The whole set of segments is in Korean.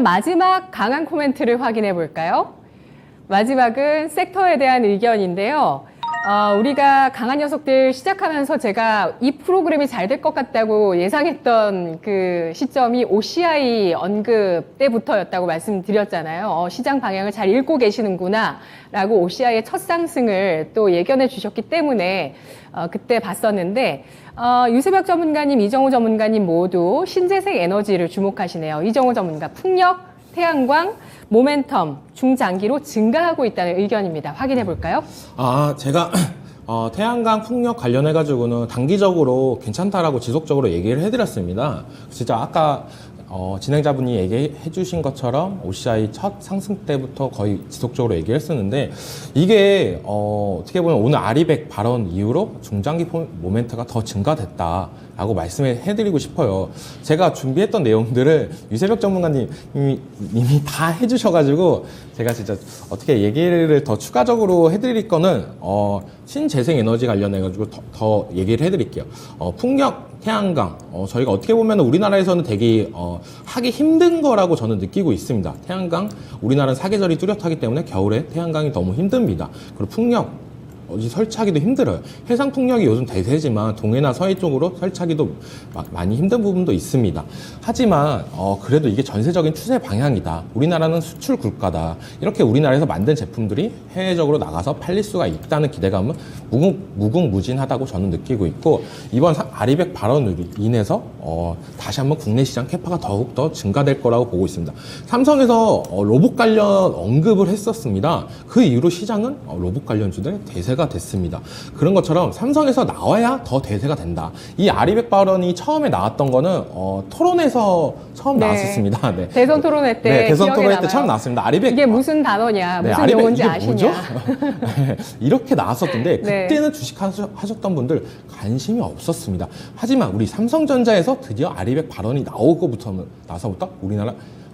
마지막 강한 코멘트를 확인해 볼까요? 마지막은 섹터에 대한 의견인데요. 우리가 강한 녀석들 시작하면서 제가 이 프로그램이 잘 될 것 같다고 예상했던 그 시점이 OCI 언급 때부터였다고 말씀드렸잖아요. 시장 방향을 잘 읽고 계시는구나 라고 OCI의 첫 상승을 또 예견해 주셨기 때문에 그때 봤었는데 유세벽 전문가님, 이정우 전문가님 모두 신재생 에너지를 주목하시네요. 이정우 전문가 풍력, 태양광, 모멘텀, 중장기로 증가하고 있다는 의견입니다. 확인해 볼까요? 제가 태양광 풍력 관련해가지고는 단기적으로 괜찮다라고 지속적으로 얘기를 해드렸습니다. 진짜 아까 진행자분이 얘기해 주신 것처럼 OCI 첫 상승 때부터 거의 지속적으로 얘기를 했었는데 이게 어떻게 보면 오늘 아리백 발언 이후로 중장기 모멘트가 더 증가됐다라고 말씀해 드리고 싶어요. 제가 준비했던 내용들을 유세벽 전문가님이 다 해주셔가지고 제가 진짜 어떻게 얘기를 더 추가적으로 해드릴 거는 신재생 에너지 관련해가지고 더 얘기를 해드릴게요. 풍력, 태양광, 저희가 어떻게 보면 우리나라에서는 되게 하기 힘든 거라고 저는 느끼고 있습니다. 태양광, 우리나라는 사계절이 뚜렷하기 때문에 겨울에 태양광이 너무 힘듭니다. 그리고 풍력, 어디 설치하기도 힘들어요. 해상 풍력이 요즘 대세지만 동해나 서해 쪽으로 설치하기도 많이 힘든 부분도 있습니다. 하지만 그래도 이게 전세적인 추세 방향이다. 우리나라는 수출 국가다. 이렇게 우리나라에서 만든 제품들이 해외적으로 나가서 팔릴 수가 있다는 기대감은 무궁무진하다고 저는 느끼고 있고, 이번 아리백 발언으로 인해서 다시 한번 국내 시장 캐파가 더욱더 증가될 거라고 보고 있습니다. 삼성에서 로봇 관련 언급을 했었습니다. 그 이후로 시장은 로봇 관련주들의 대세가 됐습니다. 그런 것처럼 삼성에서 나와야 더 대세가 된다. 이 아리백 발언이 처음에 나왔던 거는 토론에서 처음 나왔었습니다. 네. 대선 토론회 때 네, 대선 토론회 때 남아요. 처음 나왔습니다. 아리백 이게 무슨 단어냐, 네, 무슨 아리백 용어인지 이게 아시냐. 뭐죠? 네, 이렇게 나왔었던데 네. 그때는 주식 하셨던 분들 관심이 없었습니다. 하지만 우리 삼성전자에서 드디어 아리백 발언이 나서부터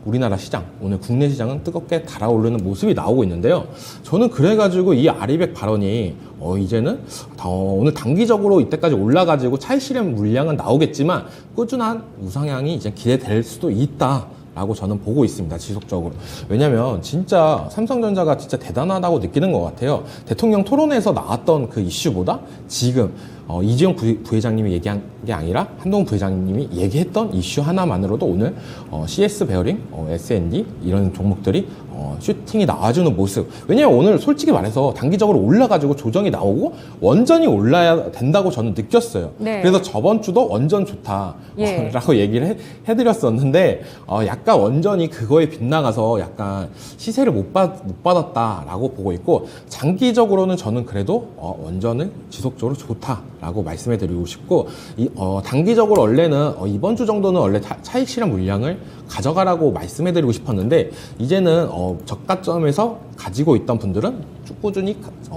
우리나라 시장, 오늘 국내 시장은 뜨겁게 달아오르는 모습이 나오고 있는데요. 저는 그래가지고 이 아리백 발언이 이제는 오늘 단기적으로 이때까지 올라가지고 차익 실현 물량은 나오겠지만 꾸준한 우상향이 이제 기대될 수도 있다. 라고 저는 보고 있습니다. 지속적으로. 왜냐면 진짜 삼성전자가 진짜 대단하다고 느끼는 것 같아요. 대통령 토론에서 나왔던 그 이슈보다 지금 이재용 부회장님이 얘기한 게 아니라 한동훈 부회장님이 얘기했던 이슈 하나만으로도 오늘 CS 베어링, S&D 이런 종목들이 슈팅이 나와주는 모습. 왜냐면 오늘 솔직히 말해서 단기적으로 올라가지고 조정이 나오고 원전이 올라야 된다고 저는 느꼈어요. 네. 그래서 저번 주도 원전 좋다라고 얘기를 해드렸었는데 약간 원전이 그거에 빗나가서 약간 시세를 못 받았다라고 보고 있고, 장기적으로는 저는 그래도 원전은 지속적으로 좋다라고 말씀해드리고 싶고, 단기적으로 원래는 이번 주 정도는 원래 차익 실현 물량을 가져가라고 말씀해드리고 싶었는데, 이제는 저가점에서 가지고 있던 분들은 쭉 꾸준히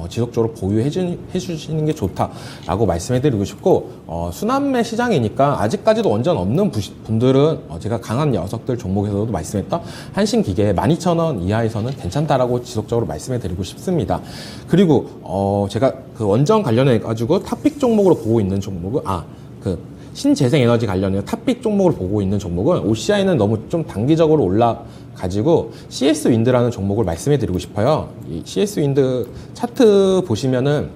지속적으로 보유해 주시는 게 좋다라고 말씀해드리고 싶고, 순환매 시장이니까 아직까지도 원전 없는 분들은 제가 강한 녀석들 종목에서도 말씀했던 한신기계 12,000원 이하에서는 괜찮다라고 지속적으로 말씀해드리고 싶습니다. 그리고 제가 그 원전 관련해 가지고 탑픽 종목으로 보고 있는 종목은 신재생 에너지 관련해서 탑픽 종목을 보고 있는 종목은 OCI는 너무 좀 단기적으로 올라가지고 CS 윈드라는 종목을 말씀해 드리고 싶어요. 이 CS 윈드 차트 보시면은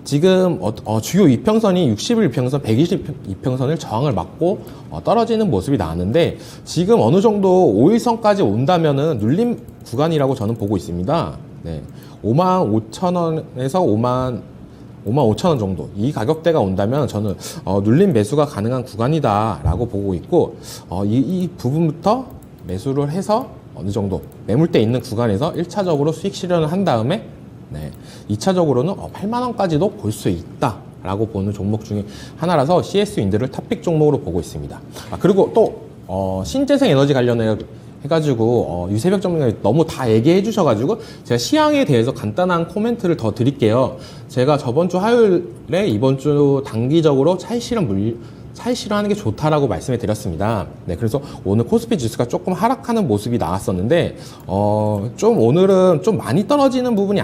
지금 주요 이평선이 60일 이평선, 120일 이평선을 저항을 막고 떨어지는 모습이 나왔는데, 지금 어느 정도 5일선까지 온다면은 눌림 구간이라고 저는 보고 있습니다. 네. 55,000원에서 55,000원 정도 이 가격대가 온다면 저는 눌림 매수가 가능한 구간이다라고 보고 있고, 이 부분부터 매수를 해서 어느 정도 매물대 있는 구간에서 1차적으로 수익 실현을 한 다음에 2차적으로는 8만원까지도 볼 수 있다라고 보는 종목 중에 하나라서 CS 윈드를 탑픽 종목으로 보고 있습니다. 그리고 또 신재생 에너지 해가지고 유세벽 전문가님 너무 다 얘기해 주셔가지고 제가 시황에 대해서 간단한 코멘트를 더 드릴게요. 제가 저번 주 화요일에 이번 주 단기적으로 차익 실현 차익 실현하는 게 좋다라고 말씀을 드렸습니다. 네, 그래서 오늘 코스피 지수가 조금 하락하는 모습이 나왔었는데, 좀 오늘은 좀 많이 떨어지는 부분이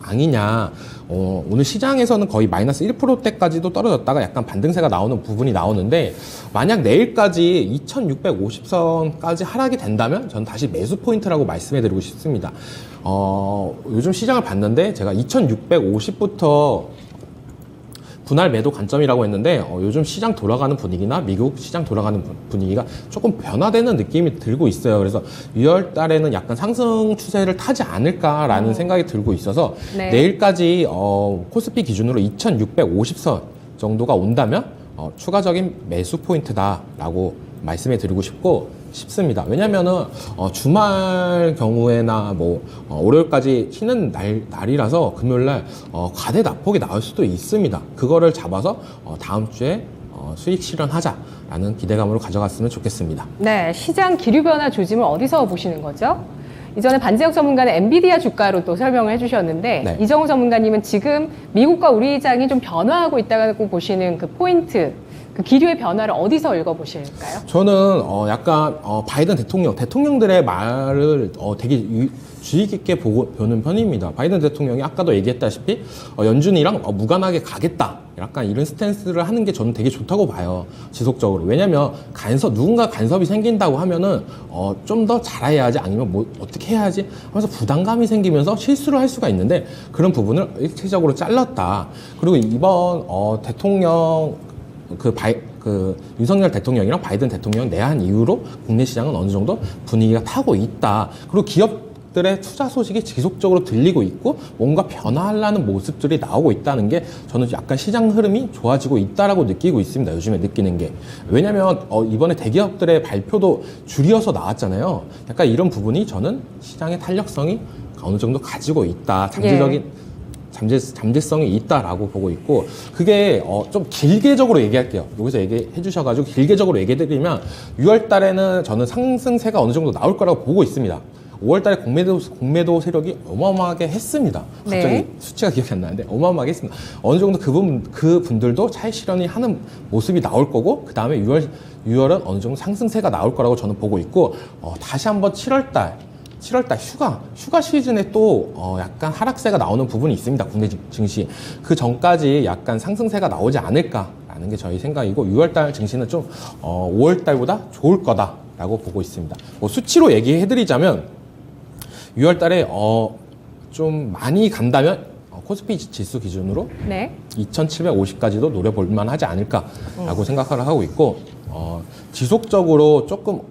아니냐. 오늘 시장에서는 거의 마이너스 1%대까지도 떨어졌다가 약간 반등세가 나오는 부분이 나오는데, 만약 내일까지 2650선까지 하락이 된다면 저는 다시 매수 포인트라고 말씀해 드리고 싶습니다. 요즘 시장을 봤는데 제가 2650부터 분할 매도 관점이라고 했는데 요즘 시장 돌아가는 분위기나 미국 시장 돌아가는 분위기가 조금 변화되는 느낌이 들고 있어요. 그래서 6월 달에는 약간 상승 추세를 타지 않을까라는 생각이 들고 있어서 네. 내일까지 코스피 기준으로 2650선 정도가 온다면 추가적인 매수 포인트다라고 말씀해 드리고 싶습니다. 왜냐면은 주말 경우에나 뭐 월요일까지 쉬는 날이라서 금요일날 과대 낙폭이 나올 수도 있습니다. 그거를 잡아서 다음 주에 수익 실현하자라는 기대감으로 가져갔으면 좋겠습니다. 네, 시장 기류 변화 조짐을 어디서 보시는 거죠? 이전에 반재혁 전문가는 엔비디아 주가로 또 설명을 해주셨는데 네. 이정우 전문가님은 지금 미국과 우리 시장이 좀 변화하고 있다고 보시는 그 포인트, 그 기류의 변화를 어디서 읽어보실까요? 저는 약간 바이든 대통령들의 말을 되게 주의 깊게 보는 편입니다. 바이든 대통령이 아까도 얘기했다시피 연준이랑 무관하게 가겠다. 약간 이런 스탠스를 하는 게 저는 되게 좋다고 봐요. 지속적으로. 왜냐면 누군가 간섭이 생긴다고 하면은 좀 더 잘해야지 아니면 뭐 어떻게 해야지 하면서 부담감이 생기면서 실수를 할 수가 있는데 그런 부분을 일체적으로 잘랐다. 그리고 이번 대통령 윤석열 대통령이랑 바이든 대통령 내한 이후로 국내 시장은 어느 정도 분위기가 타고 있다. 그리고 기업들의 투자 소식이 지속적으로 들리고 있고 뭔가 변화하려는 모습들이 나오고 있다는 게 저는 약간 시장 흐름이 좋아지고 있다라고 느끼고 있습니다. 요즘에 느끼는 게. 왜냐면 이번에 대기업들의 발표도 줄이어서 나왔잖아요. 약간 이런 부분이 저는 시장의 탄력성이 어느 정도 가지고 있다. 잠재성이 있다라고 보고 있고 그게 좀 길게적으로 얘기할게요. 여기서 얘기해 주셔가지고 길게적으로 얘기해드리면 6월 달에는 저는 상승세가 어느 정도 나올 거라고 보고 있습니다. 5월 달에 공매도 세력이 어마어마하게 했습니다. 갑자기 네. 수치가 기억이 안 나는데 어마어마하게 했습니다. 어느 정도 그 분들도 차익 실현이 하는 모습이 나올 거고 그 다음에 6월은 어느 정도 상승세가 나올 거라고 저는 보고 있고 다시 한번 7월 휴가 시즌에 또 약간 하락세가 나오는 부분이 있습니다. 국내 증시. 그 전까지 약간 상승세가 나오지 않을까라는 게 저희 생각이고 6월달 증시는 좀 5월달보다 좋을 거다라고 보고 있습니다. 뭐 수치로 얘기해드리자면 6월달에 좀 많이 간다면 코스피 지수 기준으로 네. 2750까지도 노려볼 만하지 않을까라고 생각을 하고 있고 지속적으로 조금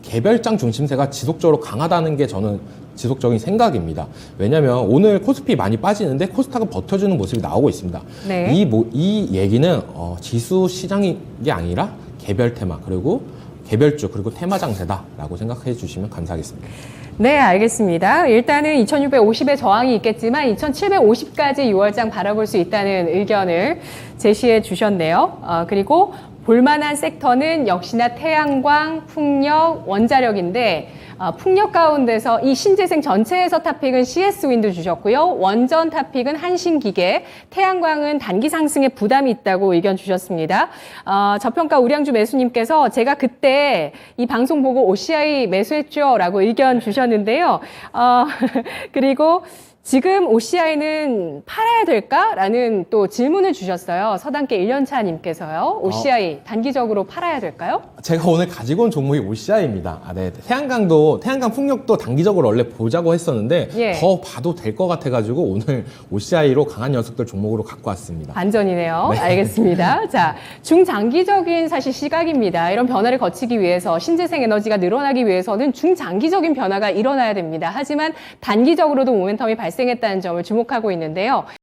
개별장 중심세가 지속적으로 강하다는 게 저는 지속적인 생각입니다. 왜냐하면 오늘 코스피 많이 빠지는데 코스닥은 버텨주는 모습이 나오고 있습니다. 네. 이 얘기는 지수 시장이 아니라 개별 테마 그리고 개별주 그리고 테마 장세다라고 생각해 주시면 감사하겠습니다. 네, 알겠습니다. 일단은 2650의 저항이 있겠지만 2750까지 6월장 바라볼 수 있다는 의견을 제시해 주셨네요. 그리고 볼만한 섹터는 역시나 태양광, 풍력, 원자력인데 풍력 가운데서 이 신재생 전체에서 탑픽은 CS윈드 주셨고요. 원전 탑픽은 한신기계, 태양광은 단기 상승에 부담이 있다고 의견 주셨습니다. 저평가 우량주 매수님께서 제가 그때 이 방송 보고 OCI 매수했죠 라고 의견 주셨는데요. 그리고 지금 OCI는 팔아야 될까? 라는 또 질문을 주셨어요. 서당계 1년차 님께서요. OCI 단기적으로 팔아야 될까요? 제가 오늘 가지고 온 종목이 OCI입니다. 네. 태양광 풍력도 단기적으로 원래 보자고 했었는데 예. 더 봐도 될 것 같아가지고 오늘 OCI로 강한 녀석들 종목으로 갖고 왔습니다. 반전이네요. 네. 알겠습니다. 자, 중장기적인 사실 시각입니다. 이런 변화를 거치기 위해서 신재생 에너지가 늘어나기 위해서는 중장기적인 변화가 일어나야 됩니다. 하지만 단기적으로도 모멘텀이 발생했다는 점을 주목하고 있는데요.